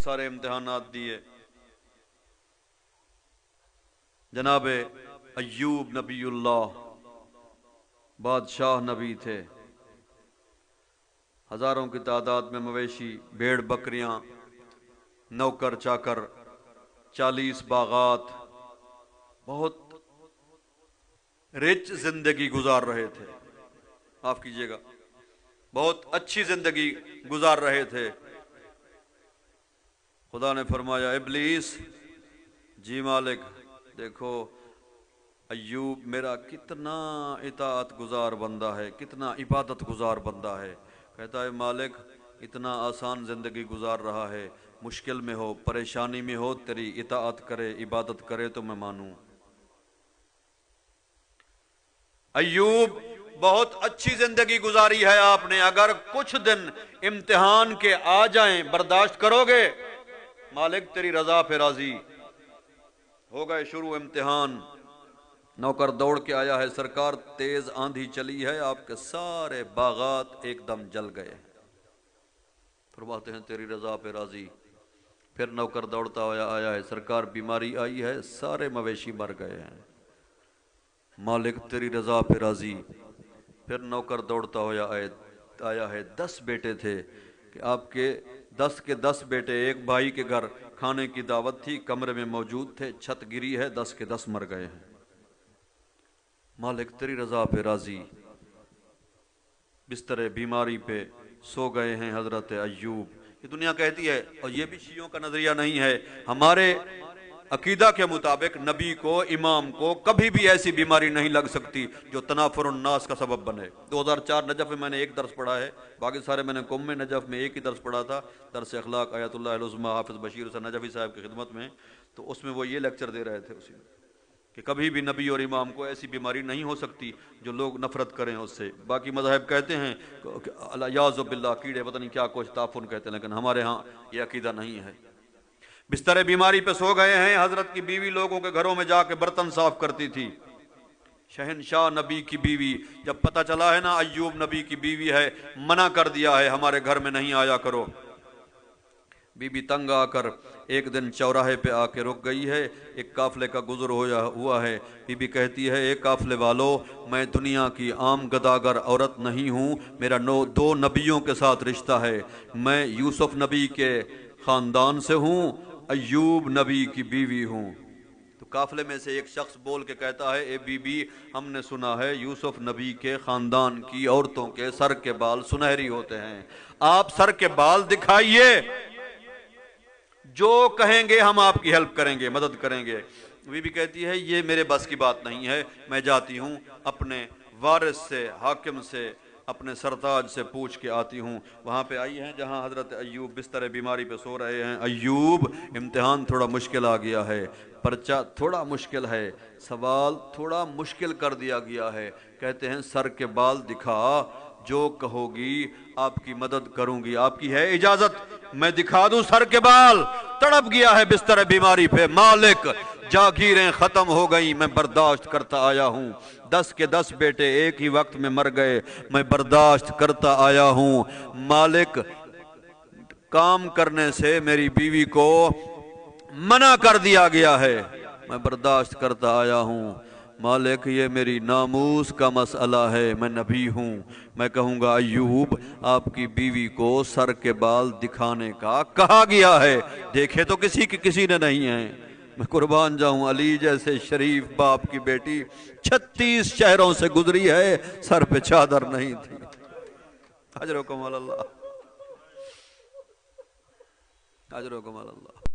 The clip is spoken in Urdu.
سارے امتحانات دیے. جناب ایوب نبی اللہ بادشاہ نبی تھے. ہزاروں کی تعداد میں مویشی، بھیڑ بکریاں، نوکر چاکر، 40 باغات، بہت رچ زندگی گزار رہے تھے. معاف کیجیے گا، بہت اچھی زندگی گزار رہے تھے. خدا نے فرمایا ابلیس، جی مالک دیکھو ایوب میرا کتنا اطاعت گزار بندہ ہے، کتنا عبادت گزار بندہ ہے. کہتا ہے مالک اتنا آسان زندگی گزار رہا ہے، مشکل میں ہو، پریشانی میں ہو، تیری اطاعت کرے، عبادت کرے تو میں مانوں. ایوب بہت اچھی زندگی گزاری ہے آپ نے، اگر کچھ دن امتحان کے آ جائیں برداشت کرو گے؟ مالک تیری رضا پہ راضی. ہو گئے شروع امتحان. نوکر دوڑ کے آیا ہے، سرکار تیز آندھی چلی ہے، آپ کے سارے باغات ایک دم جل گئے. فرماتے ہیں تیری رضا پہ راضی. پھر نوکر دوڑتا آیا ہے، سرکار بیماری آئی ہے، سارے مویشی مر گئے ہیں. مالک تیری رضا پہ راضی. پھر نوکر دوڑتا آیا ہے، 10 بیٹے تھے کہ آپ کے 10 بیٹے، ایک بھائی کے گھر کھانے کی دعوت تھی، کمرے میں موجود تھے، چھت گری ہے، 10 کے 10 مر گئے ہیں. مالک تیری رضا پہ راضی. بستر بیماری پہ سو گئے ہیں حضرت ایوب. یہ دنیا کہتی ہے، اور یہ بھی شیعوں کا نظریہ نہیں ہے، ہمارے عقیدہ کے مطابق نبی کو، امام کو کبھی بھی ایسی بیماری نہیں لگ سکتی جو تنافر الناس کا سبب بنے. 2004 نجف میں میں نے ایک درس پڑھا ہے، باقی سارے میں نے قم میں نجف میں ایک ہی درس پڑھا تھا، درس اخلاق آیت اللہ العظمی حافظ بشیر حسین نجفی صاحب کی خدمت میں. تو اس میں وہ یہ لیکچر دے رہے تھے اسی میں کہ کبھی بھی نبی اور امام کو ایسی بیماری نہیں ہو سکتی جو لوگ نفرت کریں اس سے. باقی مذاہب کہتے ہیں الیاذ باللہ، کیڑے پتہ نہیں کیا کچھ تعفن کہتے ہیں، لیکن ہمارے ہاں یہ عقیدہ نہیں ہے. بستر بیماری پہ سو گئے ہیں. حضرت کی بیوی لوگوں کے گھروں میں جا کے برتن صاف کرتی تھی. شہنشاہ نبی کی بیوی، جب پتہ چلا ہے نا ایوب نبی کی بیوی ہے، منع کر دیا ہے ہمارے گھر میں نہیں آیا کرو. بی بی تنگ آ کر ایک دن چوراہے پہ آ کے رک گئی ہے. ایک قافلے کا گزر ہوا ہے. بی بی کہتی ہے ایک قافلے والو، میں دنیا کی عام گداگر عورت نہیں ہوں، میرا 2 نبیوں کے ساتھ رشتہ ہے. میں یوسف نبی کے خاندان سے ہوں، ایوب نبی کی بیوی ہوں. تو قافلے میں سے ایک شخص بول کے کہتا ہے اے بی بی، ہم نے سنا ہے یوسف نبی کے خاندان کی عورتوں کے سر کے بال سنہری ہوتے ہیں، آپ سر کے بال دکھائیے، جو کہیں گے ہم آپ کی ہیلپ کریں گے، مدد کریں گے. بی بی کہتی ہے یہ میرے بس کی بات نہیں ہے، میں جاتی ہوں اپنے وارث سے، حاکم سے، اپنے سرتاج سے پوچھ کے آتی ہوں. وہاں پہ آئی ہیں جہاں حضرت ایوب بستر بیماری پہ سو رہے ہیں. ایوب امتحان تھوڑا مشکل آ گیا ہے، پرچہ تھوڑا مشکل ہے، سوال تھوڑا مشکل کر دیا گیا ہے. کہتے ہیں سر کے بال دکھا، جو کہو گی آپ کی مدد کروں گی، آپ کی ہے اجازت میں دکھا دوں سر کے بال؟ تڑپ گیا ہے بستر بیماری پہ. مالک جاگیریں ختم ہو گئی، میں برداشت کرتا آیا ہوں. 10 کے 10 بیٹے ایک ہی وقت میں مر گئے، میں برداشت کرتا آیا ہوں. مالک کام کرنے سے میری بیوی کو منع کر دیا گیا ہے، میں برداشت کرتا آیا ہوں. مالک یہ میری ناموس کا مسئلہ ہے، میں نبی ہوں. میں کہوں گا ایوب آپ کی بیوی کو سر کے بال دکھانے کا کہا گیا ہے، دیکھے تو کسی نے نہیں ہے. میں قربان جاؤں، علی جیسے شریف باپ کی بیٹی 36 شہروں سے گزری ہے، سر پہ چادر نہیں تھی. اجرکم اللہ، اجرکم اللہ.